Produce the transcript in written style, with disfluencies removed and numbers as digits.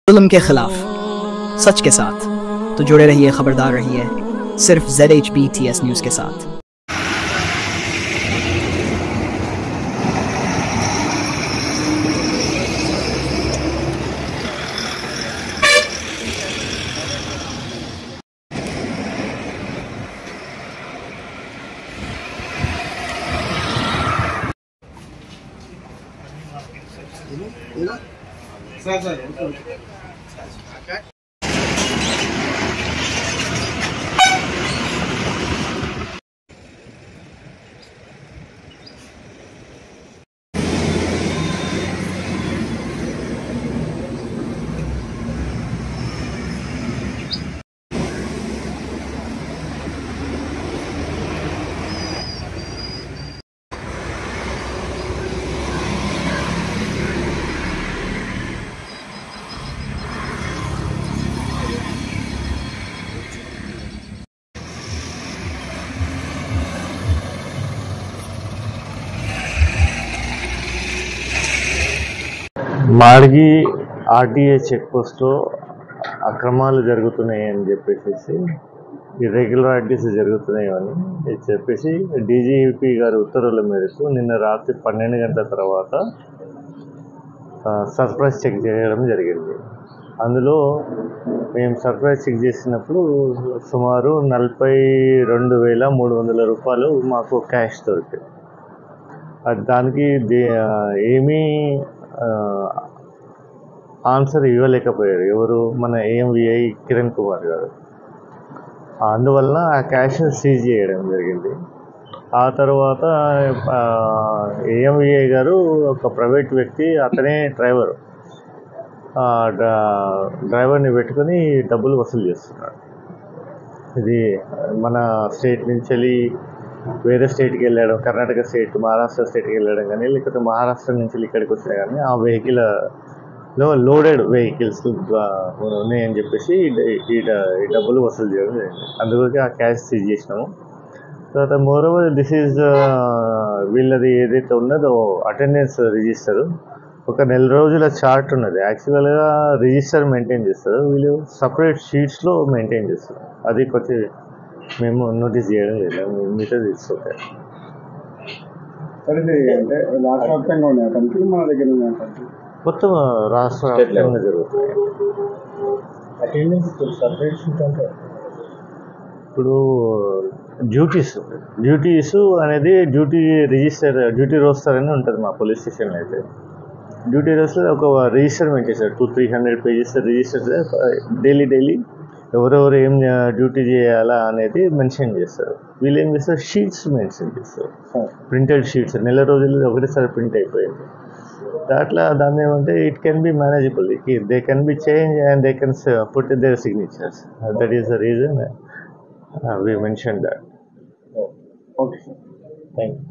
जुल्म के खिलाफ सच के साथ तो जुड़े रहिए, खबरदार रहिए सिर्फ ZHBTS न्यूज़ के साथ। మాడ్గి ఆర్టీఏ చెక్ పోస్ట్లో అక్రమాలు జరుగుతున్నాయని చెప్పేసి ఇర్రెగ్యులారిటీస్ జరుగుతున్నాయని చెప్పేసి డీజీపీ గారి ఉత్తర్వుల మేరకు నిన్న రాత్రి 12 గంటల తర్వాత సర్ప్రైజ్ చెక్ చేయడం జరిగింది. అందులో మేము సర్ప్రైజ్ చెక్ చేసినప్పుడు సుమారు 42,300 రూపాయలు మాకు క్యాష్ దొరికింది. దానికి ఏమీ ఆన్సర్ ఇవ్వలేకపోయారు ఎవరు, మన ఏఎంవిఐ కిరణ్ కుమార్ గారు. అందువలన ఆ క్యాష్ సీజ్ చేయడం జరిగింది. ఆ తర్వాత ఏఎంవిఐ గారు ఒక ప్రైవేట్ వ్యక్తి, అతనే డ్రైవర్ని పెట్టుకొని డబ్బులు వసూలు చేస్తున్నాడు. ఇది మన స్టేట్ నుంచి వెళ్ళి వేరే స్టేట్కి వెళ్ళడం, కర్ణాటక స్టేట్, మహారాష్ట్ర స్టేట్కి వెళ్ళడం కానీ, లేకపోతే మహారాష్ట్ర నుంచి ఇక్కడికి వచ్చినా కానీ ఆ వెహికల్లో లోడెడ్ వెహికల్స్ ఉన్నాయని చెప్పేసి ఈ డబ్బులు వసూలు చేయడం జరిగింది. అందుకే ఆ క్యాష్ సీజ్ చేసినాము. తర్వాత మోరోవర్ దిస్ ఈజ్ వీళ్ళది ఏదైతే ఉన్నదో అటెండెన్స్ రిజిస్టర్, ఒక నెల రోజుల చార్ట్ ఉన్నది. యాక్చువల్గా రిజిస్టర్ మెయింటైన్ చేస్తారు, వీళ్ళు సపరేట్ షీట్స్లో మెయింటైన్ చేస్తారు. అది కొంచెం మేము నోటీస్ చేయడం లేదు, మీతో తీసుకోవాలి. సరే, అంటే రాష్ట్ర వ్యాప్తంగా ఉన్నాయి కంపెనీ, మన దగ్గర ఉన్నాయి కంపెనీ, మొత్తం రాష్ట్ర వ్యాప్తంగా జరుగుతుంది. అటెండెన్స్ సపరేట్ షీట్ అంటే ఇప్పుడు డ్యూటీస్ అనేది డ్యూటీ రోస్టర్ అని ఉంటుంది మా పోలీస్ స్టేషన్లో. అయితే డ్యూటీ రోస్టర్ ఒక రిజిస్టర్ మెయింటైన్ చేస్తారు, 200-300 పేజెస్ రిజిస్టర్. డైలీ ఎవరెవరు ఏం డ్యూటీ చేయాలా అనేది మెన్షన్ చేస్తారు. వీళ్ళు ఏం చేస్తారు, షీట్స్ మెన్షన్ చేస్తారు, ప్రింటెడ్ షీట్స్. నెల రోజులు ఒకటేసారి ప్రింట్ అయిపోయింది. దాన్ని ఏమంటే it can be manageable, they can be change and they can put their signatures. That is the reason we mention that. Okay sir, thank you.